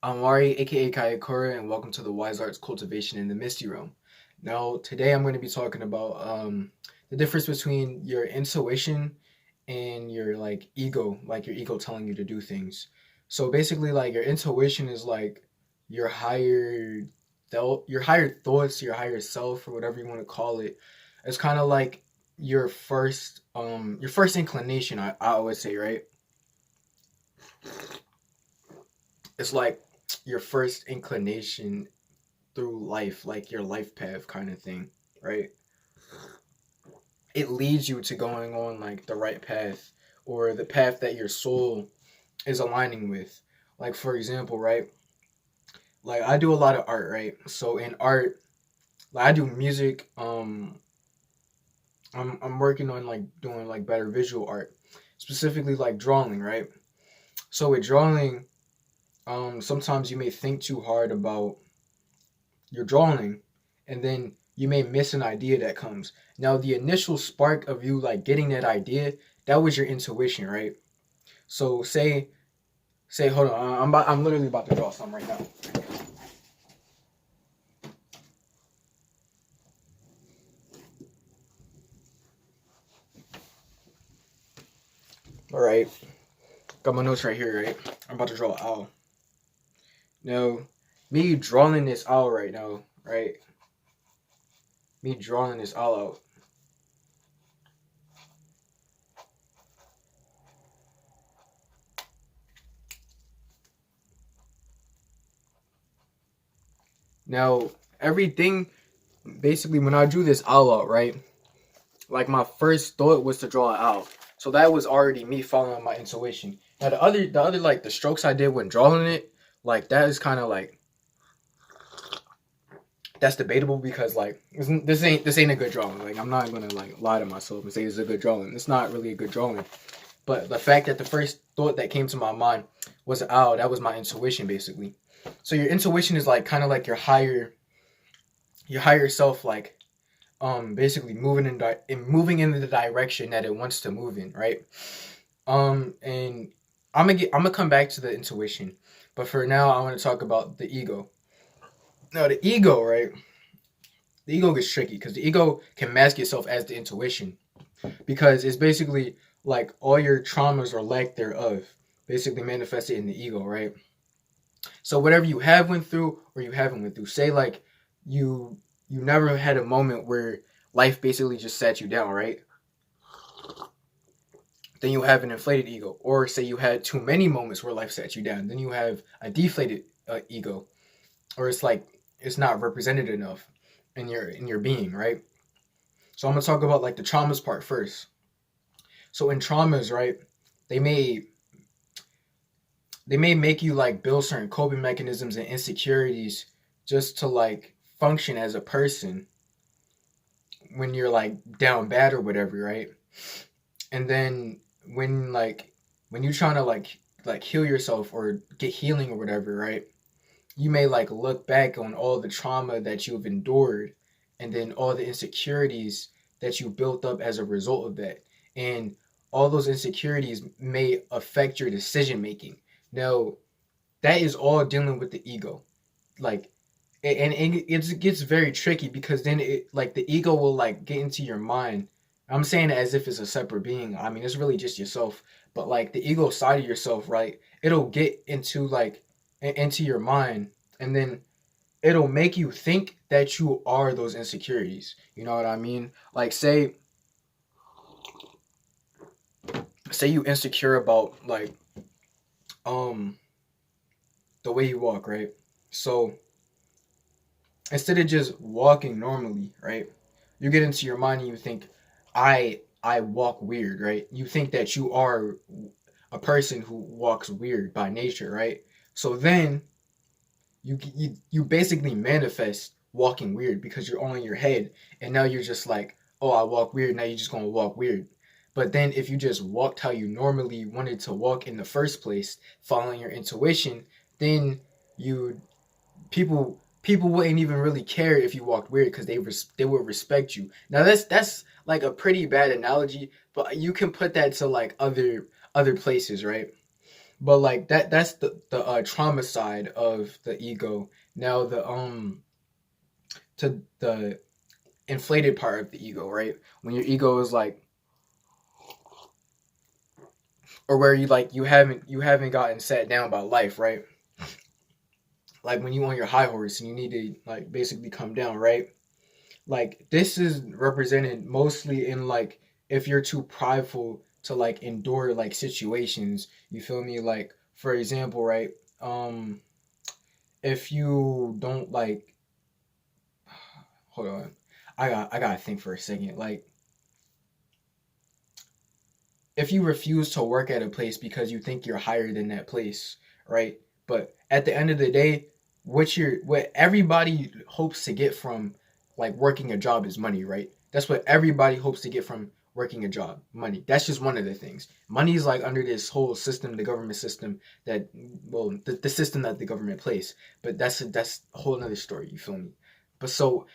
I'm Wari, aka Kayakura, and welcome to the Wise Arts Cultivation in the Misty Realm. Now, today I'm going to be talking about the difference between your intuition and your ego, like your ego telling you to do things. So basically, like your intuition is like your higher, your higher thoughts, your higher self, or whatever you want to call it. It's kind of like your first inclination. I always say, right? It's like your first inclination through life, like your life path kind of thing, right? It leads you to going on like the right path or the path that your soul is aligning with. Like for example, right? Like I do a lot of art, right? So in art, like I do music. I'm working on like doing like better visual art, specifically like drawing, right? So with drawing, sometimes you may think too hard about your drawing, and then you may miss an idea that comes. Now, the initial spark of you like getting that idea, that was your intuition, right? So say hold on, I'm literally about to draw something right now. All right, got my notes right here, right? I'm about to draw an owl. Now, me drawing this owl right now, right? Me drawing this owl out. Now, everything basically when I drew this owl out, right? Like my first thought was to draw it out. So that was already me following my intuition. Now the other like the strokes I did when drawing it, like that is kind of like that's debatable because like this ain't a good drawing. Like I'm not gonna like lie to myself and say it's a good drawing. It's not really a good drawing. But the fact that the first thought that came to my mind was ow, that was my intuition basically. So your intuition is like kind of like your higher self like basically moving in the direction that it wants to move in, right? And I'm gonna come back to the intuition, but for now I want to talk about the ego. Now the ego, right? The ego gets tricky because the ego can mask itself as the intuition because it's basically like all your traumas or lack thereof basically manifested in the ego, right? So whatever you have went through or you haven't went through, say like you you never had a moment where life basically just sat you down, right? Then you have an inflated ego. Or say you had too many moments where life sat you down, then you have a deflated ego, or it's like it's not represented enough in your being, right? So I'm gonna talk about like the traumas part first. So in traumas, right, they may they may make you like build certain coping mechanisms and insecurities just to like function as a person when you're like down bad or whatever, right? And then when like when you're trying to like heal yourself or get healing or whatever, right? You may like look back on all the trauma that you've endured and then all the insecurities that you built up as a result of that. And all those insecurities may affect your decision making. Now, that is all dealing with the ego. Like and it gets very tricky because then it like the ego will like get into your mind. I'm saying it as if it's a separate being. I mean, it's really just yourself. But like the ego side of yourself, right? It'll get into like into your mind, and then it'll make you think that you are those insecurities. You know what I mean? Like say you insecure about like um the way you walk, right? So instead of just walking normally, right? You get into your mind and you think, I walk weird, right? You think that you are a person who walks weird by nature, right? So then you basically manifest walking weird because you're all in your head, and now you're just like, oh, I walk weird. Now you're just gonna walk weird. But then if you just walked how you normally wanted to walk in the first place, following your intuition, then you people wouldn't even really care if you walked weird because they would respect you. Now that's like a pretty bad analogy, but you can put that to like other places, right? But like that's the trauma side of the ego. Now the inflated part of the ego, right? When your ego is like, or where you haven't gotten sat down by life, right? Like when you on your high horse and you need to like basically come down, right? Like this is represented mostly in like if you're too prideful to like endure like situations, you feel me? Like for example, right? Um if you don't like, hold on, I gotta think for a second. Like if you refuse to work at a place because you think you're higher than that place, right? But at the end of the day, what everybody hopes to get from like working a job is money, right? That's what everybody hopes to get from working a job, money. That's just one of the things. Money is like under this whole system, the government system that, well, the system that the government plays. But that's a whole other story. You feel me? But so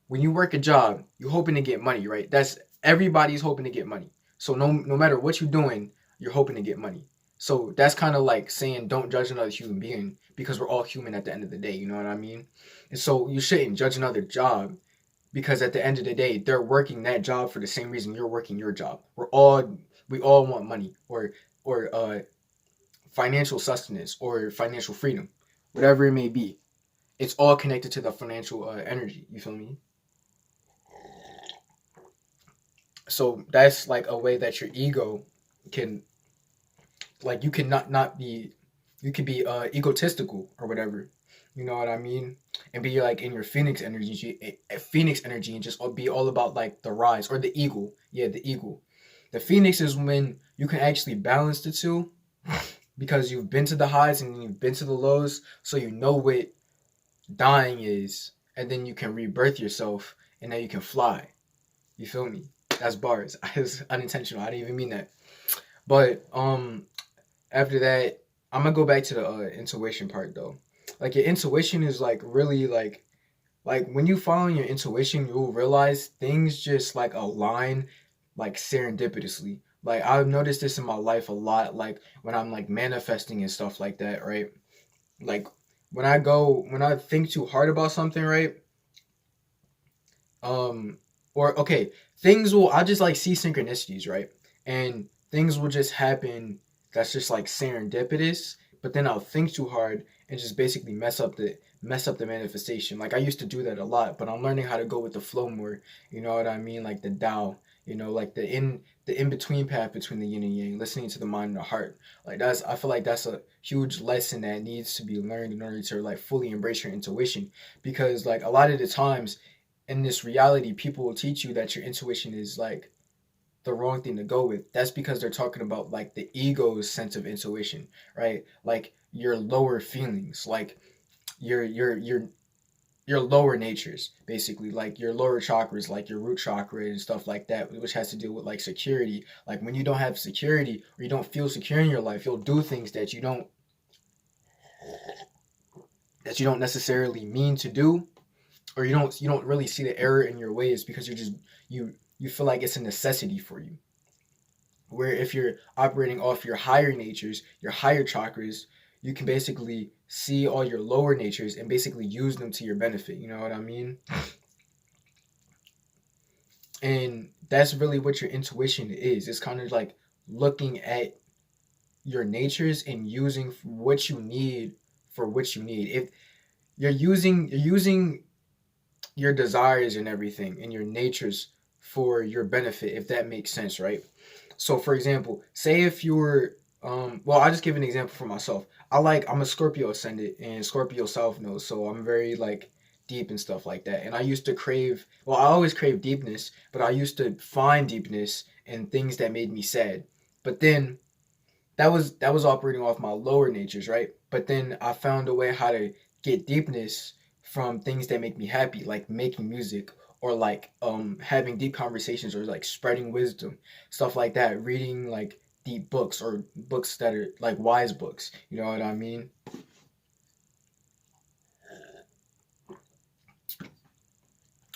when you work a job, you're hoping to get money, right? That's everybody's hoping to get money. So no matter what you're doing, you're hoping to get money. So that's kind of like saying don't judge another human being because we're all human at the end of the day. You know what I mean? And so you shouldn't judge another job because at the end of the day, they're working that job for the same reason you're working your job. We all want money or financial sustenance or financial freedom, whatever it may be. It's all connected to the financial energy. You feel me? So that's like a way that your ego can, like, you can not be, you can be egotistical or whatever, you know what I mean, and be like in your phoenix energy and just be all about like the rise or the eagle. Yeah, the eagle. The phoenix is when you can actually balance the two because you've been to the highs and you've been to the lows, so you know what dying is, and then you can rebirth yourself and then you can fly. You feel me? That's bars. It's unintentional. I didn't even mean that. But after that, I'm gonna go back to the intuition part though. Like your intuition is like really like when you follow your intuition, you'll realize things just like align like serendipitously. Like I've noticed this in my life a lot. Like when I'm like manifesting and stuff like that, right? Like when I think too hard about something, right? um or okay, things will, I just like see synchronicities, right? And things will just happen that's just like serendipitous, but then I'll think too hard and just basically mess up the manifestation. Like I used to do that a lot, but I'm learning how to go with the flow more. You know what I mean? Like the Tao, like the in between path between the yin and yang, listening to the mind and the heart. Like that's, I feel like that's a huge lesson that needs to be learned in order to like fully embrace your intuition. Because like a lot of the times in this reality, people will teach you that your intuition is like the wrong thing to go with. That's because they're talking about like the ego's sense of intuition, right? Like your lower feelings, like your your your your lower natures, basically, like your lower chakras, like your root chakra and stuff like that, which has to do with like security. Like when you don't have security or you don't feel secure in your life, you'll do things that you don't necessarily mean to do, or you don't really see the error in your ways because you feel like it's a necessity for you. Where if you're operating off your higher natures, your higher chakras, you can basically see all your lower natures and basically use them to your benefit. You know what I mean? And that's really what your intuition is. It's kind of like looking at your natures and using what you need for what you need. If you're using your desires and everything and your natures for your benefit, if that makes sense, right? So for example, say if you're well, I'll just give an example for myself. I'm a Scorpio ascendant and Scorpio South Node, so I'm very like deep and stuff like that. And I used to crave, well, I always crave deepness, but I used to find deepness in things that made me sad. But then that was operating off my lower natures, right? But then I found a way how to get deepness from things that make me happy, like making music or like having deep conversations or like spreading wisdom, stuff like that, reading like deep books or books that are like wise books, you know what I mean?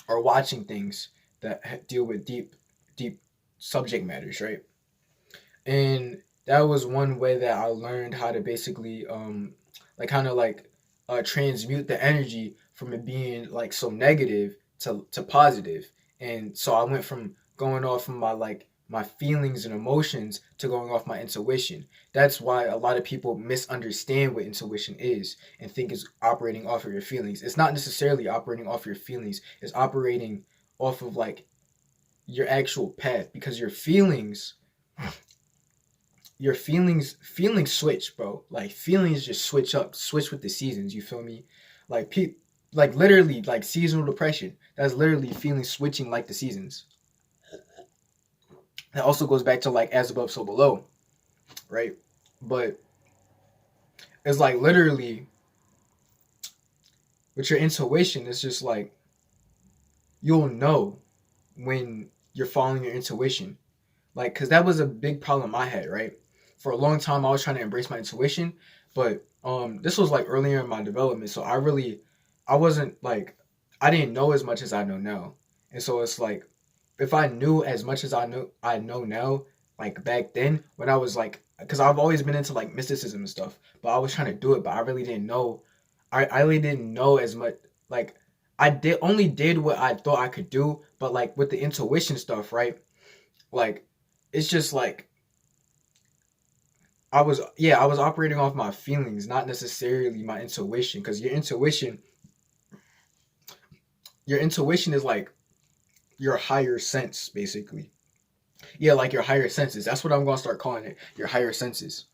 Or watching things that deal with deep subject matters, right? And that was one way that I learned how to basically like kind of like transmute the energy from it being like so negative to positive. And so I went from going off of my like my feelings and emotions to going off my intuition. That's why a lot of people misunderstand what intuition is and think it's operating off of your feelings. It's not necessarily operating off your feelings. It's operating off of like your actual path, because your feelings switch, bro. Like feelings just switch with the seasons. You feel me? Like like literally like seasonal depression. That's literally feelings switching like the seasons. That also goes back to like as above, so below, right? But it's like literally with your intuition, it's just like you'll know when you're following your intuition. Like, cause that was a big problem I had, right? For a long time, I was trying to embrace my intuition, but this was like earlier in my development, so I wasn't like, I didn't know as much as I know now, and so it's like, if I knew as much as I know now, like back then when I was like, cause I've always been into like mysticism and stuff, but I was trying to do it, but I really didn't know, I really didn't know as much, like, I only did what I thought I could do, but like with the intuition stuff, right? Like, it's just like I was operating off my feelings, not necessarily my intuition, because your intuition is like your higher sense, basically. Yeah, like your higher senses. That's what I'm gonna start calling it. Your higher senses.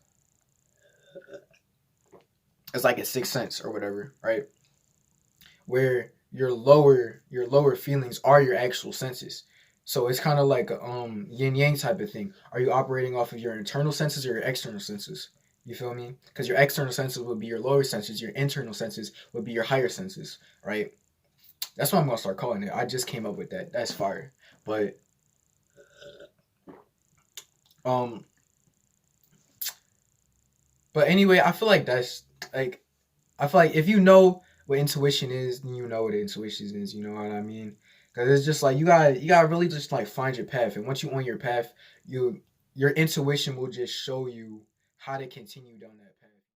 It's like a sixth sense or whatever, right? Where your lower feelings are your actual senses. So it's kind of like a yin yang type of thing. Are you operating off of your internal senses or your external senses? You feel me? Because your external senses would be your lower senses, your internal senses would be your higher senses, right? That's what I'm gonna start calling it. I just came up with that. That's fire. But um, but anyway, I feel like that's like I feel like if you know what intuition is, then you know what intuition is. You know what I mean? Because it's just like you gotta really just like find your path, and once you on your path, you your intuition will just show you how to continue down that path.